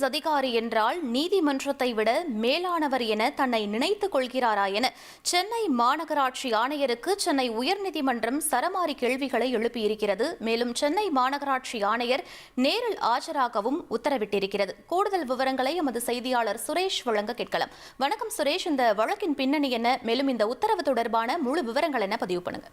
IAS அதிகாரி என்றால் நீதிமன்றத்தை விட மேலானவர் என தன்னை நினைத்துக் கொள்கிறாரா என சென்னை மாநகராட்சி ஆணையருக்கு சென்னை உயர்நீதிமன்றம் சரமாரி கேள்விகளை எழுப்பியிருக்கிறது. மேலும் சென்னை மாநகராட்சி ஆணையர் நேரில் ஆஜராகவும் உத்தரவிட்டிருக்கிறது. கூடுதல் விவரங்களை எமது செய்தியாளர் சுரேஷ் வழங்க கேட்கலாம். வணக்கம் சுரேஷ், இந்த வழக்கின் பின்னணி என்ன? மேலும் இந்த உத்தரவு தொடர்பான முழு விவரங்கள் என்ன? பதிவு பண்ணுங்க.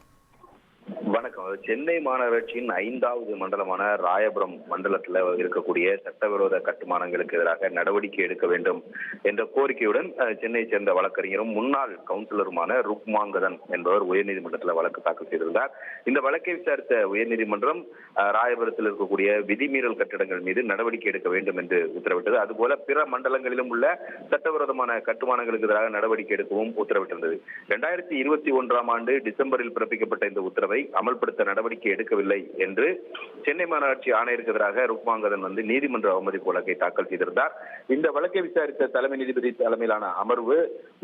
வணக்கம். சென்னை மாநகராட்சியின் 5வது மண்டலமான ராயபுரம் மண்டலத்தில் இருக்கக்கூடிய சட்டவிரோத கட்டுமானங்களுக்கு எதிராக நடவடிக்கை எடுக்க வேண்டும் என்ற கோரிக்கையுடன் சென்னையை சேர்ந்த வழக்கறிஞரும் முன்னாள் கவுன்சிலருமான ருக்மாங்கதன் என்பவர் உயர்நீதிமன்றத்தில் வழக்கு தாக்கல் செய்திருந்தார். இந்த வழக்கை விசாரித்த உயர்நீதிமன்றம் ராயபுரத்தில் இருக்கக்கூடிய விதிமீறல் கட்டிடங்கள் மீது நடவடிக்கை எடுக்க வேண்டும் என்று உத்தரவிட்டது. அதுபோல பிற மண்டலங்களிலும் உள்ள சட்டவிரோதமான கட்டுமானங்களுக்கு எதிராக நடவடிக்கை எடுக்கவும் உத்தரவிட்டிருந்தது. 2021ஆம் ஆண்டு டிசம்பரில் பிறப்பிக்கப்பட்ட இந்த உத்தரவை அமல்படுத்த நடவடிக்கை எடுக்கவில்லை என்று சென்னை மாநகராட்சி ஆணையருக்கு எதிராக ருக்மாங்கதன் நீதிமன்ற அவமதிப்பு வழக்கை தாக்கல் செய்திருந்தார். இந்த வழக்கை விசாரித்த தலைமை நீதிபதி தலைமையிலான அமர்வு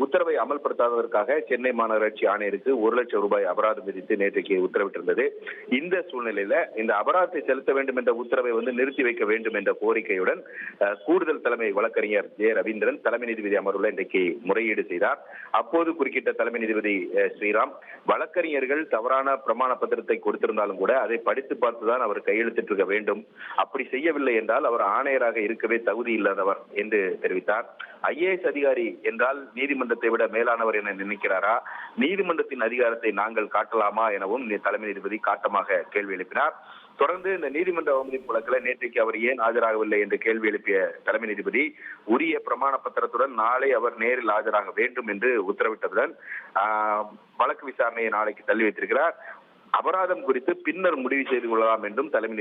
உத்தரவை அமல்படுத்தாததற்காக சென்னை மாநகராட்சி ஆணையருக்கு 1 லட்சம் ரூபாய் அபராதம் விதித்து நேற்றைக்கு உத்தரவிட்டிருந்தது. இந்த சூழ்நிலையில இந்த அபராதத்தை செலுத்த வேண்டும் என்ற உத்தரவை நிறுத்தி வைக்க வேண்டும் என்ற கோரிக்கையுடன் கூடுதல் தலைமை வழக்கறிஞர் ஜே ரவீந்திரன் தலைமை நீதிபதி அமர்வுல இன்றைக்கு முறையீடு செய்தார். அப்போது குறுக்கிட்ட தலைமை நீதிபதி ஸ்ரீராம், வழக்கறிஞர்கள் தவறான பிரமாண பத்திரத்தை கொடுத்திருந்தாலும் கூட அதை படித்து பார்த்துதான் அவர் கையெழுத்திட்டிருக்க வேண்டும். அப்படி செய்யவில்லை என்றால் அவர் ஆணையராக இருக்கவே தகுதி இல்லாதவர் என்று தெரிவித்தார். ஐஏஎஸ் அதிகாரி என்றால் நீதிமன்றத்தை விட மேலானவர் என நினைக்கிறாரா? நீதிமன்றத்தின் அதிகாரத்தை நாங்கள் காட்டலாமா எனவும் தலைமை நீதிபதி காட்டமாக கேள்வி எழுப்பினார். தொடர்ந்து இந்த நீதிமன்ற அவமதிப்பு வழக்கில் நேற்றைக்கு அவர் ஏன் ஆஜராகவில்லை என்று கேள்வி எழுப்பிய தலைமை நீதிபதி உரிய பிரமாண பத்திரத்துடன் நாளை அவர் நேரில் ஆஜராக வேண்டும் என்று உத்தரவிட்டதுடன் வழக்கு விசாரணையை நாளைக்கு தள்ளி வைத்திருக்கிறார். அபராதம் குறித்து பின்னர் முடிவு செய்து கொள்ளலாம் என்றும் தலைமை